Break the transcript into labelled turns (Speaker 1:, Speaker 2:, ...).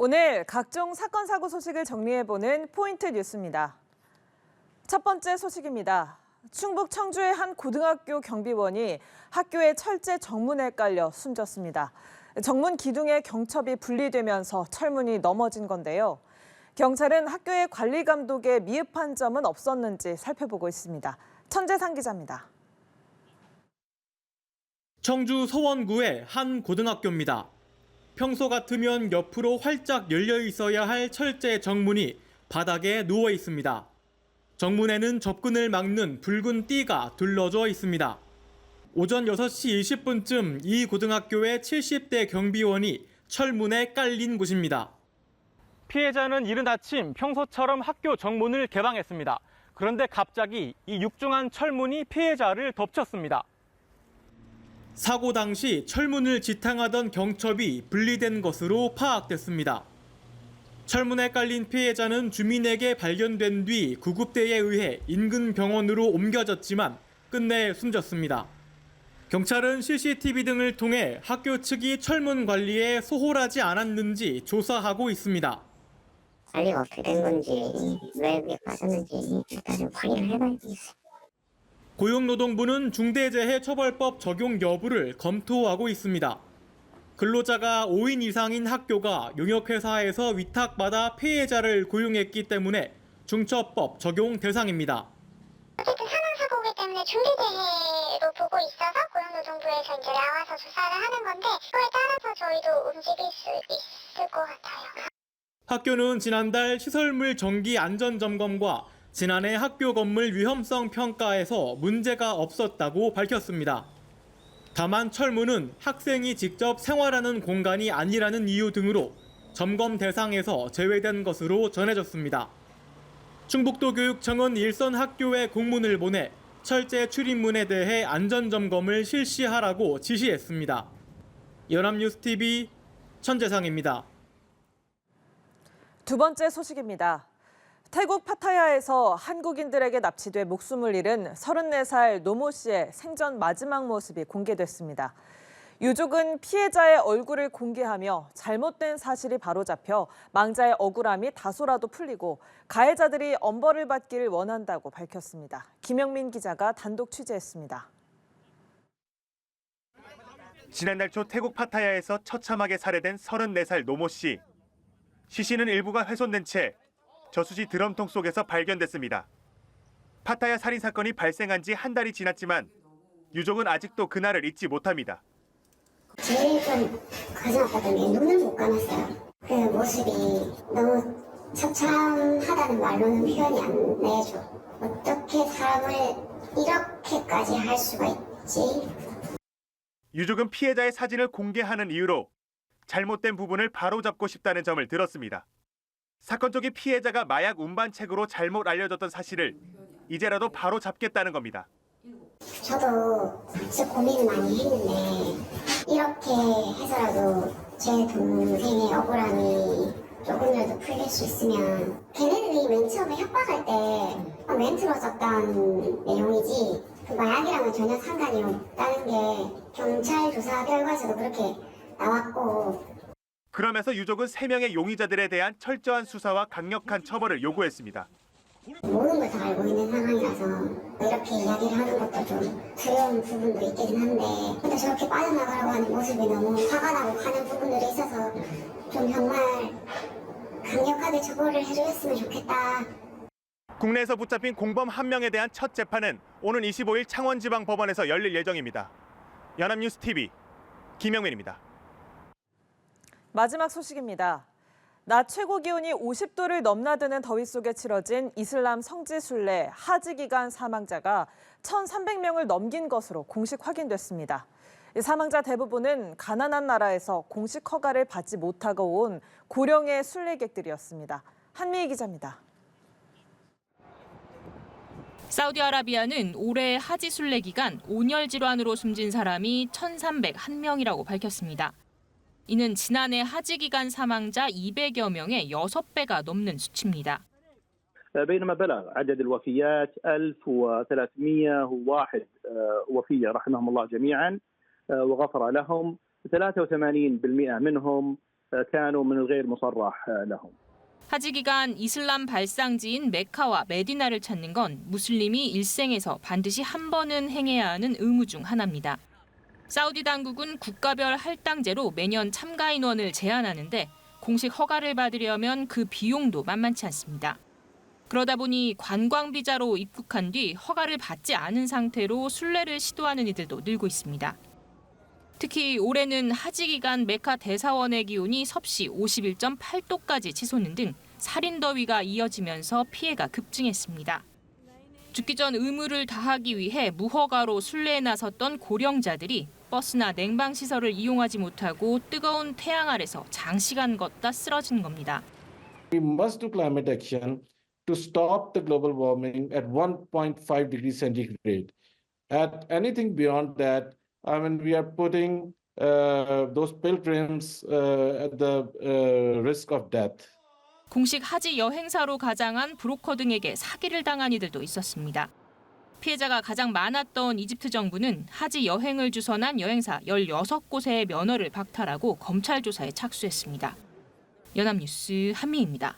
Speaker 1: 오늘 각종 사건, 사고 소식을 정리해보는 포인트 뉴스입니다. 첫 번째 소식입니다. 충북 청주의 한 고등학교 경비원이 학교의 철제 정문에 깔려 숨졌습니다. 정문 기둥에 경첩이 분리되면서 철문이 넘어진 건데요. 경찰은 학교의 관리 감독에 미흡한 점은 없었는지 살펴보고 있습니다. 천재상 기자입니다.
Speaker 2: 청주 서원구의 한 고등학교입니다. 평소 같으면 옆으로 활짝 열려 있어야 할 철제 정문이 바닥에 누워 있습니다. 정문에는 접근을 막는 붉은 띠가 둘러져 있습니다. 오전 6시 20분쯤 이 고등학교의 70대 경비원이 철문에 깔린 곳입니다. 피해자는 이른 아침 평소처럼 학교 정문을 개방했습니다. 그런데 갑자기 이 육중한 철문이 피해자를 덮쳤습니다. 사고 당시 철문을 지탱하던 경첩이 분리된 것으로 파악됐습니다. 철문에 깔린 피해자는 주민에게 발견된 뒤 구급대에 의해 인근 병원으로 옮겨졌지만 끝내 숨졌습니다. 경찰은 CCTV 등을 통해 학교 측이 철문 관리에 소홀하지 않았는지 조사하고 있습니다.
Speaker 3: 관리가 어떻게 된 건지, 왜 빠졌는지 일단 좀 확인을 해봐야 되겠어요.
Speaker 2: 고용노동부는 중대재해처벌법 적용 여부를 검토하고 있습니다. 근로자가 5인 이상인 학교가 용역회사에서 위탁받아 피해자를 고용했기 때문에 중처법 적용 대상입니다.
Speaker 3: 어쨌든 사망사고이기 때문에 중대재해로 보고 있어서 고용노동부에서 이제 나와서 조사를 하는 건데 그거에 따라서 저희도 움직일 수 있을 것 같아요.
Speaker 2: 학교는 지난달 시설물 정기 안전점검과 지난해 학교 건물 위험성 평가에서 문제가 없었다고 밝혔습니다. 다만 철문은 학생이 직접 생활하는 공간이 아니라는 이유 등으로 점검 대상에서 제외된 것으로 전해졌습니다. 충북도 교육청은 일선 학교에 공문을 보내 철제 출입문에 대해 안전점검을 실시하라고 지시했습니다. 연합뉴스TV 천재상입니다.
Speaker 1: 두 번째 소식입니다. 태국 파타야에서 한국인들에게 납치돼 목숨을 잃은 34살 노모 씨의 생전 마지막 모습이 공개됐습니다. 유족은 피해자의 얼굴을 공개하며 잘못된 사실이 바로잡혀 망자의 억울함이 다소라도 풀리고 가해자들이 엄벌을 받기를 원한다고 밝혔습니다. 김영민 기자가 단독 취재했습니다.
Speaker 4: 지난달 초 태국 파타야에서 처참하게 살해된 34살 노모 씨. 시신은 일부가 훼손된 채 저수지 드럼통 속에서 발견됐습니다. 파타야 살인 사건이 발생한 지 한 달이 지났지만 유족은 아직도 그날을 잊지 못합니다.
Speaker 3: 제일 좀 가슴 아팠던 게 눈을 못 감았어요. 그 모습이 너무 처참하다는 말로는 표현이 안 되죠. 어떻게 사람을 이렇게까지 할 수가 있지?
Speaker 4: 유족은 피해자의 사진을 공개하는 이유로 잘못된 부분을 바로잡고 싶다는 점을 들었습니다. 사건 쪽이 피해자가 마약 운반책으로 잘못 알려졌던 사실을 이제라도 바로잡겠다는 겁니다.
Speaker 3: 저도 진짜 고민을 많이 했는데 이렇게 해서라도 제 동생의 억울함이 조금이라도 풀릴 수 있으면 걔네들이 맨 처음에 협박할 때 멘트로 썼던 내용이지 그 마약이랑은 전혀 상관이 없다는 게 경찰 조사 결과에서도 그렇게 나왔고
Speaker 4: 그러면서 유족은 3명의 용의자들에 대한 철저한 수사와 강력한 처벌을 요구했습니다.
Speaker 3: 모든 걸 다 알고 있는 상황이라서 이렇게 이야기를 하는 것도 좀 두려운 부분도 있긴 한데 근데 저렇게 빠져나가려고 하는 모습이 너무 화가 나고 가는 부분들이 있어서 좀 정말 강력하게 처벌을 해주셨으면 좋겠다.
Speaker 4: 국내에서 붙잡힌 공범 1명에 대한 첫 재판은 오는 25일 창원지방법원에서 열릴 예정입니다. 연합뉴스TV 김영민입니다.
Speaker 1: 마지막 소식입니다. 낮 최고 기온이 50도를 넘나드는 더위 속에 치러진 이슬람 성지 순례 하지 기간 사망자가 1,300명을 넘긴 것으로 공식 확인됐습니다. 사망자 대부분은 가난한 나라에서 공식 허가를 받지 못하고 온 고령의 순례객들이었습니다. 한미희 기자입니다.
Speaker 5: 사우디아라비아는 올해 하지 순례 기간 온열 질환으로 숨진 사람이 1,301명이라고 밝혔습니다. 이는 지난해 하지 기간 사망자 200여 명의 6배가 넘는 수치입니다.
Speaker 6: بينما بلغ عدد الوفيات 1,301 وفية رحمهم الله جميعا وغفر لهم 83% منهم كانوا من الغير مصرح لهم.
Speaker 5: 하지 기간 이슬람 발상지인 메카와 메디나를 찾는 건 무슬림이 일생에서 반드시 한 번은 행해야 하는 의무 중 하나입니다. 사우디 당국은 국가별 할당제로 매년 참가 인원을 제한하는데 공식 허가를 받으려면 그 비용도 만만치 않습니다. 그러다 보니 관광 비자로 입국한 뒤 허가를 받지 않은 상태로 순례를 시도하는 이들도 늘고 있습니다. 특히 올해는 하지 기간 메카 대사원의 기온이 섭씨 51.8도까지 치솟는 등 살인 더위가 이어지면서 피해가 급증했습니다. 죽기 전 의무를 다하기 위해 무허가로 순례에 나섰던 고령자들이 버스나 냉방 시설을 이용하지 못하고 뜨거운 태양 아래서 장시간 걷다 쓰러진 겁니다.
Speaker 7: We must do climate action to stop the global warming at 1.5 degrees centigrade. At anything beyond that, I mean, we are putting those pilgrims at the risk of death.
Speaker 5: 공식 하지 여행사로 가장한 브로커 등에게 사기를 당한 이들도 있었습니다. 피해자가 가장 많았던 이집트 정부는 하지 여행을 주선한 여행사 16곳의 면허를 박탈하고 검찰 조사에 착수했습니다. 연합뉴스 한미희입니다.